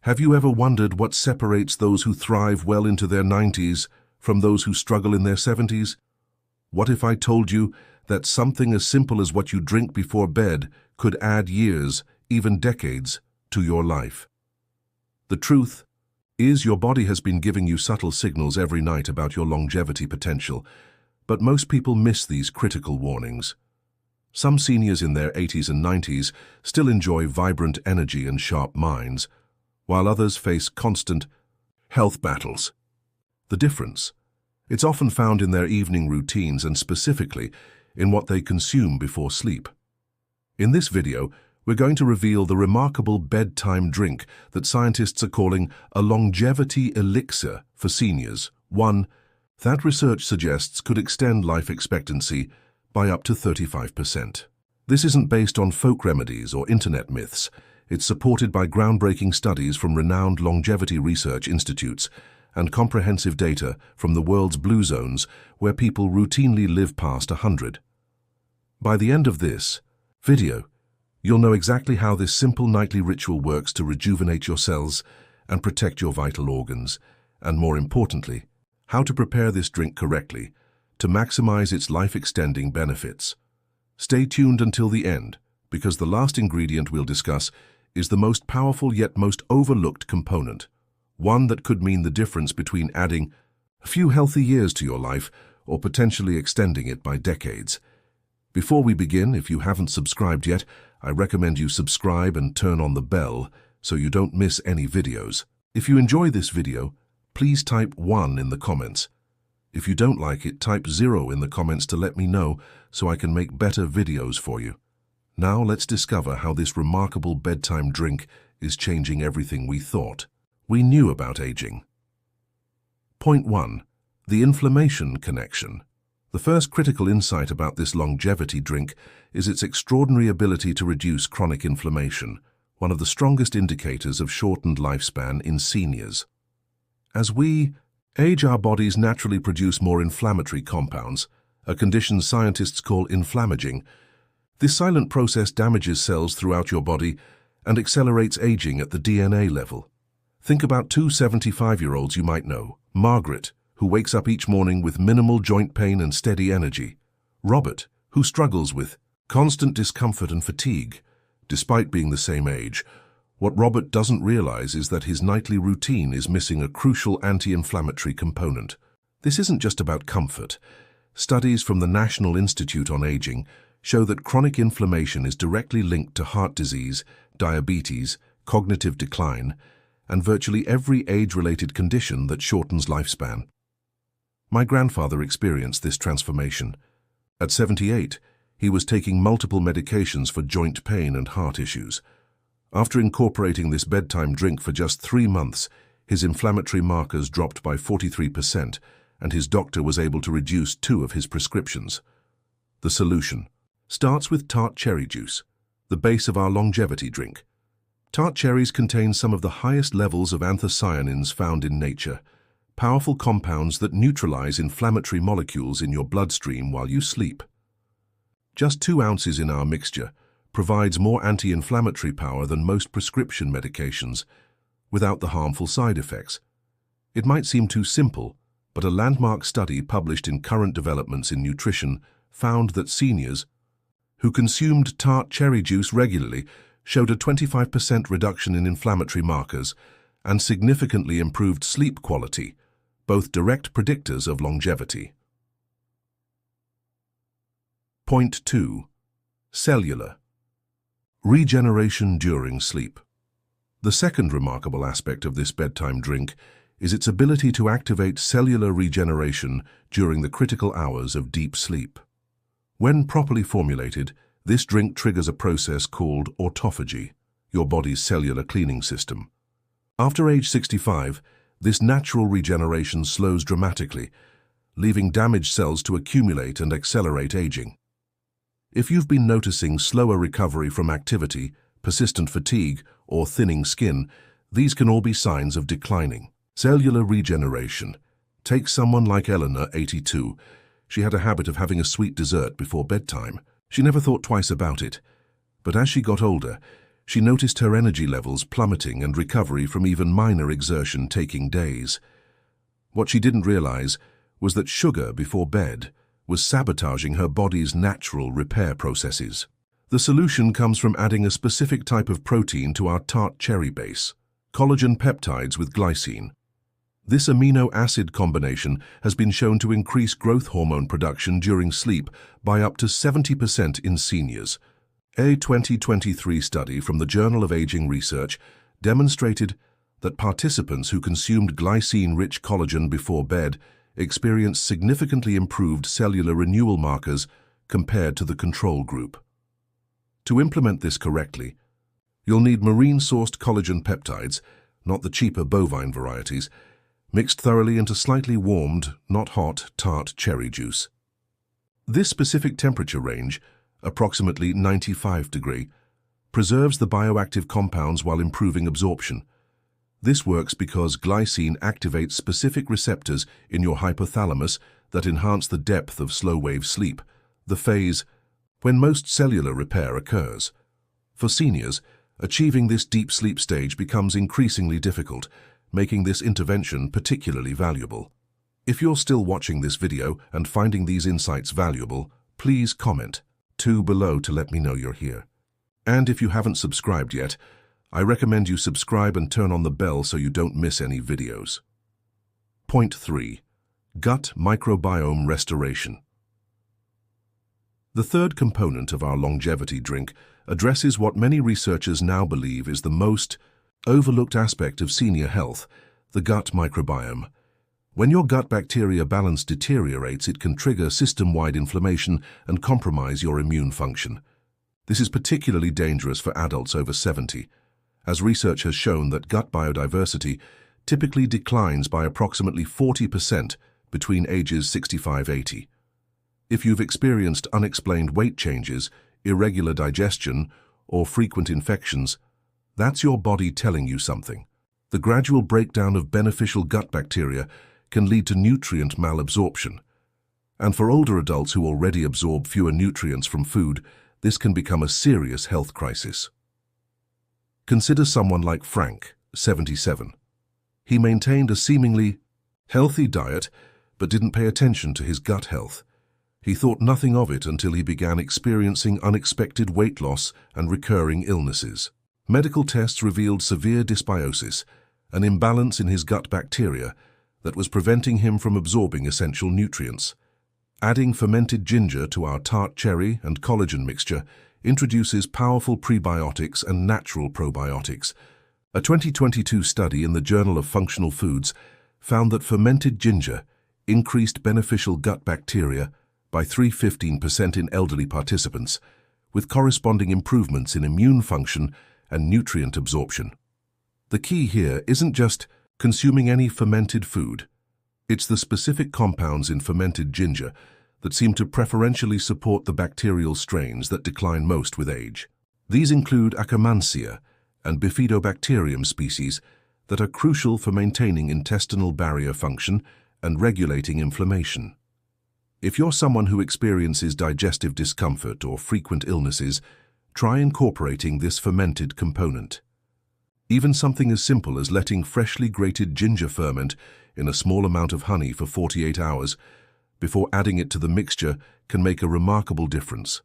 Have you ever wondered what separates those who thrive well into their 90s from those who struggle in their 70s? What if I told you that something as simple as what you drink before bed could add years, even decades, to your life? The truth is your body has been giving you subtle signals every night about your longevity potential, but most people miss these critical warnings. Some seniors in their 80s and 90s still enjoy vibrant energy and sharp minds, while others face constant health battles. The difference? It's often found in their evening routines and specifically in what they consume before sleep. In this video, we're going to reveal the remarkable bedtime drink that scientists are calling a longevity elixir for seniors, one that research suggests could extend life expectancy by up to 35%. This isn't based on folk remedies or internet myths. It's supported by groundbreaking studies from renowned longevity research institutes and comprehensive data from the world's blue zones where people routinely live past 100. By the end of this video, you'll know exactly how this simple nightly ritual works to rejuvenate your cells and protect your vital organs, and more importantly, how to prepare this drink correctly to maximize its life-extending benefits. Stay tuned until the end, because the last ingredient we'll discuss is the most powerful yet most overlooked component, one that could mean the difference between adding a few healthy years to your life or potentially extending it by decades. Before we begin, if you haven't subscribed yet, I recommend you subscribe and turn on the bell so you don't miss any videos. If you enjoy this video, please type 1 in the comments. If you don't like it, type 0 in the comments to let me know so I can make better videos for you. Now let's discover how this remarkable bedtime drink is changing everything we thought we knew about aging. Point 1. The inflammation connection. The first critical insight about this longevity drink is its extraordinary ability to reduce chronic inflammation, one of the strongest indicators of shortened lifespan in seniors. As we age, our bodies naturally produce more inflammatory compounds, a condition scientists call inflammaging. This silent process damages cells throughout your body and accelerates aging at the DNA level. Think about two 75-year-olds you might know: Margaret, who wakes up each morning with minimal joint pain and steady energy; Robert, who struggles with constant discomfort and fatigue. Despite being the same age, what Robert doesn't realize is that his nightly routine is missing a crucial anti-inflammatory component. This isn't just about comfort. Studies from the National Institute on Aging show that chronic inflammation is directly linked to heart disease, diabetes, cognitive decline, and virtually every age-related condition that shortens lifespan. My grandfather experienced this transformation. At 78, he was taking multiple medications for joint pain and heart issues. After incorporating this bedtime drink for just 3 months, his inflammatory markers dropped by 43%, and his doctor was able to reduce 2 of his prescriptions. The solution starts with tart cherry juice, the base of our longevity drink. Tart cherries contain some of the highest levels of anthocyanins found in nature, powerful compounds that neutralize inflammatory molecules in your bloodstream while you sleep. Just 2 ounces in our mixture provides more anti-inflammatory power than most prescription medications, without the harmful side effects. It might seem too simple, but a landmark study published in Current Developments in Nutrition found that seniors who consumed tart cherry juice regularly showed a 25% reduction in inflammatory markers and significantly improved sleep quality, both direct predictors of longevity. Point 2. Cellular regeneration during sleep. The second remarkable aspect of this bedtime drink is its ability to activate cellular regeneration during the critical hours of deep sleep. When properly formulated, this drink triggers a process called autophagy, your body's cellular cleaning system. After age 65, this natural regeneration slows dramatically, leaving damaged cells to accumulate and accelerate aging. If you've been noticing slower recovery from activity, persistent fatigue, or thinning skin, these can all be signs of declining cellular regeneration. Take someone like Eleanor, 82. She had a habit of having a sweet dessert before bedtime. She never thought twice about it. But as she got older, She noticed her energy levels plummeting and recovery from even minor exertion taking days. What she didn't realize was that sugar before bed was sabotaging her body's natural repair processes. The solution comes from adding a specific type of protein to our tart cherry base, collagen peptides with glycine. This amino acid combination has been shown to increase growth hormone production during sleep by up to 70% in seniors. A 2023 study from the Journal of Aging Research demonstrated that participants who consumed glycine-rich collagen before bed experienced significantly improved cellular renewal markers compared to the control group. To implement this correctly, you'll need marine-sourced collagen peptides, not the cheaper bovine varieties, mixed thoroughly into slightly warmed, not hot, tart cherry juice. This specific temperature range, approximately 95 degrees, preserves the bioactive compounds while improving absorption. This works because glycine activates specific receptors in your hypothalamus that enhance the depth of slow-wave sleep, the phase when most cellular repair occurs. For seniors, achieving this deep sleep stage becomes increasingly difficult, making this intervention particularly valuable. If you're still watching this video and finding these insights valuable, please comment below to let me know you're here. And if you haven't subscribed yet, I recommend you subscribe and turn on the bell so you don't miss any videos. Point 3. Gut microbiome restoration. The third component of our longevity drink addresses what many researchers now believe is the most overlooked aspect of senior health, the gut microbiome. When your gut bacteria balance deteriorates, it can trigger system-wide inflammation and compromise your immune function. This is particularly dangerous for adults over 70, as research has shown that gut biodiversity typically declines by approximately 40% between ages 65-80. If you've experienced unexplained weight changes, irregular digestion, or frequent infections, that's your body telling you something. The gradual breakdown of beneficial gut bacteria can lead to nutrient malabsorption. And for older adults who already absorb fewer nutrients from food, this can become a serious health crisis. Consider someone like Frank, 77. He maintained a seemingly healthy diet, but didn't pay attention to his gut health. He thought nothing of it until he began experiencing unexpected weight loss and recurring illnesses. Medical tests revealed severe dysbiosis, an imbalance in his gut bacteria that was preventing him from absorbing essential nutrients. Adding fermented ginger to our tart cherry and collagen mixture introduces powerful prebiotics and natural probiotics. A 2022 study in the Journal of Functional Foods found that fermented ginger increased beneficial gut bacteria by 315% in elderly participants, with corresponding improvements in immune function and nutrient absorption. The key here isn't just consuming any fermented food. It's the specific compounds in fermented ginger that seem to preferentially support the bacterial strains that decline most with age. These include Akkermansia and Bifidobacterium species that are crucial for maintaining intestinal barrier function and regulating inflammation. If you're someone who experiences digestive discomfort or frequent illnesses, try incorporating this fermented component. Even something as simple as letting freshly grated ginger ferment in a small amount of honey for 48 hours before adding it to the mixture can make a remarkable difference.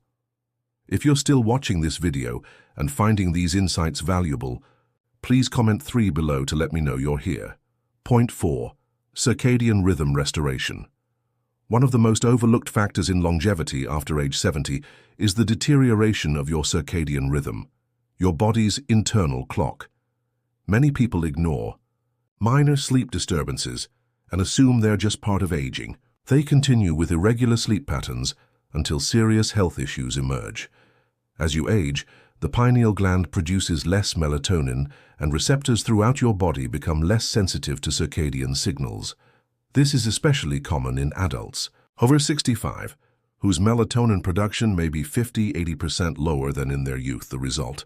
If you're still watching this video and finding these insights valuable, please comment 3 below to let me know you're here. Point 4. Circadian rhythm restoration. One of the most overlooked factors in longevity after age 70 is the deterioration of your circadian rhythm, your body's internal clock. Many people ignore minor sleep disturbances and assume they're just part of aging. They continue with irregular sleep patterns until serious health issues emerge. As you age, the pineal gland produces less melatonin and receptors throughout your body become less sensitive to circadian signals. This is especially common in adults over 65, whose melatonin production may be 50–80% lower than in their youth. The result: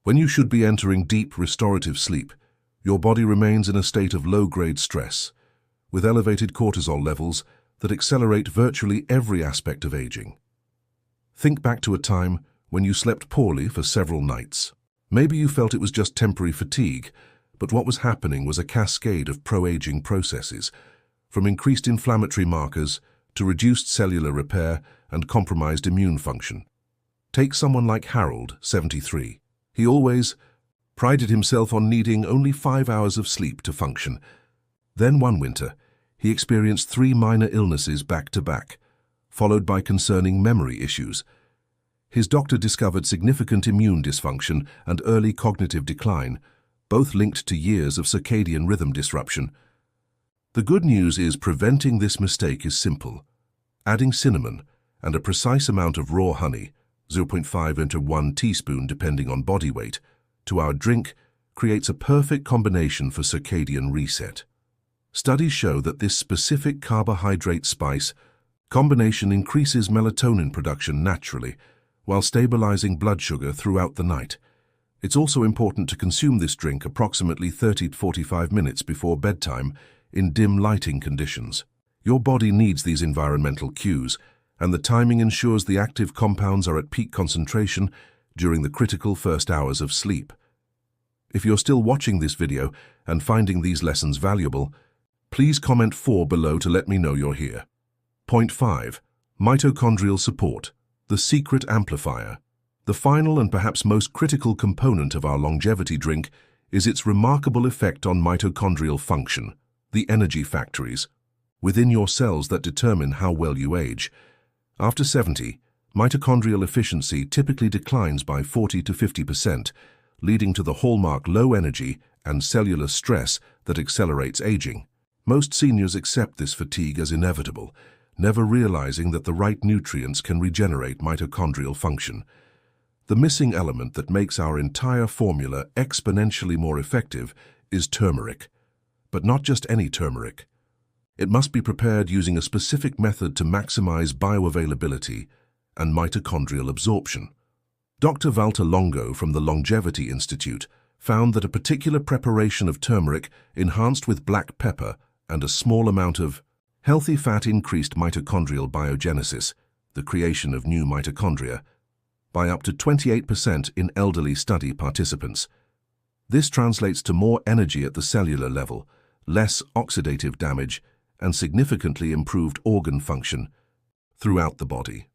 when you should be entering deep restorative sleep, your body remains in a state of low-grade stress, with elevated cortisol levels that accelerate virtually every aspect of aging. Think back to a time when you slept poorly for several nights. Maybe you felt it was just temporary fatigue, but what was happening was a cascade of pro-aging processes, from increased inflammatory markers to reduced cellular repair and compromised immune function. Take someone like Harold, 73. He always prided himself on needing only 5 hours of sleep to function. Then one winter, he experienced 3 minor illnesses back-to-back, followed by concerning memory issues. His doctor discovered significant immune dysfunction and early cognitive decline, both linked to years of circadian rhythm disruption. The good news is preventing this mistake is simple. Adding cinnamon and a precise amount of raw honey, 0.5 into 1 teaspoon depending on body weight, to our drink creates a perfect combination for circadian reset. Studies show that this specific carbohydrate spice combination increases melatonin production naturally while stabilizing blood sugar throughout the night. It's also important to consume this drink approximately 30 to 45 minutes before bedtime in dim lighting conditions. Your body needs these environmental cues, and the timing ensures the active compounds are at peak concentration during the critical first hours of sleep. If you're still watching this video and finding these lessons valuable, please comment 4 below to let me know you're here. Point 5. Mitochondrial support, the secret amplifier. The final and perhaps most critical component of our longevity drink is its remarkable effect on mitochondrial function, the energy factories within your cells that determine how well you age. After 70, mitochondrial efficiency typically declines by 40 to 50%, leading to the hallmark low energy and cellular stress that accelerates aging. Most seniors accept this fatigue as inevitable, never realizing that the right nutrients can regenerate mitochondrial function. The missing element that makes our entire formula exponentially more effective is turmeric. But not just any turmeric. It must be prepared using a specific method to maximize bioavailability and mitochondrial absorption. Dr. Walter Longo from the Longevity Institute found that a particular preparation of turmeric enhanced with black pepper and a small amount of healthy fat increased mitochondrial biogenesis, the creation of new mitochondria, by up to 28% in elderly study participants. This translates to more energy at the cellular level, less oxidative damage, and significantly improved organ function throughout the body.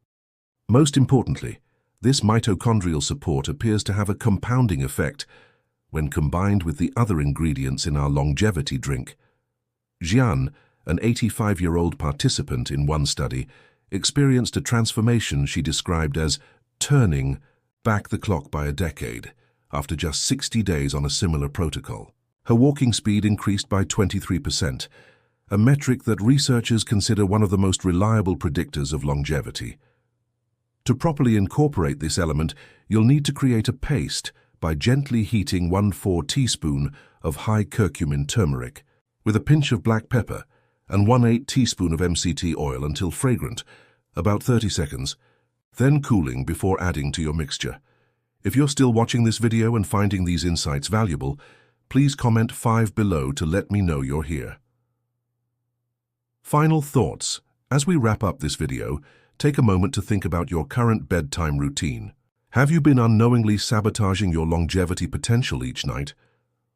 Most importantly, this mitochondrial support appears to have a compounding effect when combined with the other ingredients in our longevity drink. Jian, an 85-year-old participant in one study, experienced a transformation she described as turning back the clock by a decade after just 60 days on a similar protocol. Her walking speed increased by 23%, a metric that researchers consider one of the most reliable predictors of longevity. To properly incorporate this element, you'll need to create a paste by gently heating 1/4 teaspoon of high curcumin turmeric with a pinch of black pepper and 1/8 teaspoon of MCT oil until fragrant, about 30 seconds, then cooling before adding to your mixture. If you're still watching this video and finding these insights valuable, please comment 5 below to let me know you're here. Final thoughts. As we wrap up this video, take a moment to think about your current bedtime routine. Have you been unknowingly sabotaging your longevity potential each night?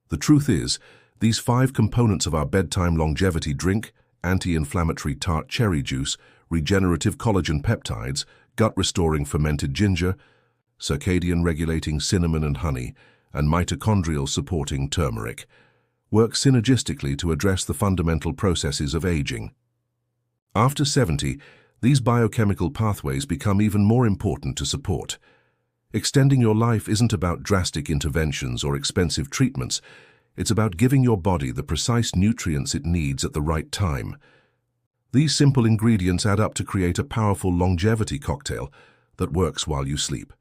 The truth is, these 5 components of our bedtime longevity drink, anti-inflammatory tart cherry juice, regenerative collagen peptides, gut-restoring fermented ginger, circadian-regulating cinnamon and honey, and mitochondrial-supporting turmeric, work synergistically to address the fundamental processes of aging. After 70, these biochemical pathways become even more important to support. Extending your life isn't about drastic interventions or expensive treatments. It's about giving your body the precise nutrients it needs at the right time. These simple ingredients add up to create a powerful longevity cocktail that works while you sleep.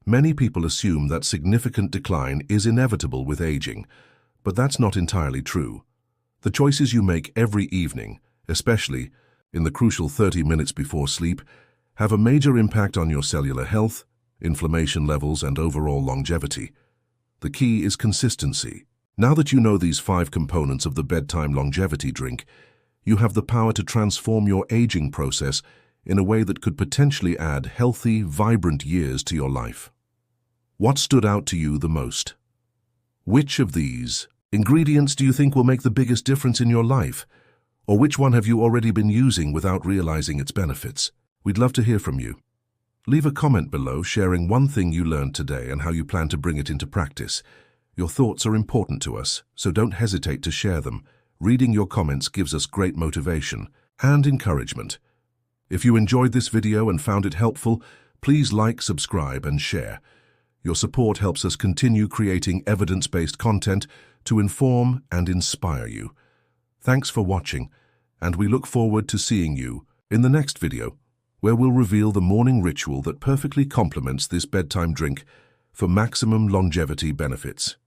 Many people assume that significant decline is inevitable with aging, but that's not entirely true. The choices you make every evening, especially in the crucial 30 minutes before sleep, have a major impact on your cellular health, inflammation levels, and overall longevity. The key is consistency. Now that you know these 5 components of the bedtime longevity drink, you have the power to transform your aging process in a way that could potentially add healthy, vibrant years to your life. What stood out to you the most? Which of these ingredients do you think will make the biggest difference in your life? Or which one have you already been using without realizing its benefits? We'd love to hear from you. Leave a comment below sharing one thing you learned today and how you plan to bring it into practice. Your thoughts are important to us, so don't hesitate to share them. Reading your comments gives us great motivation and encouragement. If you enjoyed this video and found it helpful, please like, subscribe, and share. Your support helps us continue creating evidence-based content to inform and inspire you. Thanks for watching, and we look forward to seeing you in the next video, where we'll reveal the morning ritual that perfectly complements this bedtime drink for maximum longevity benefits.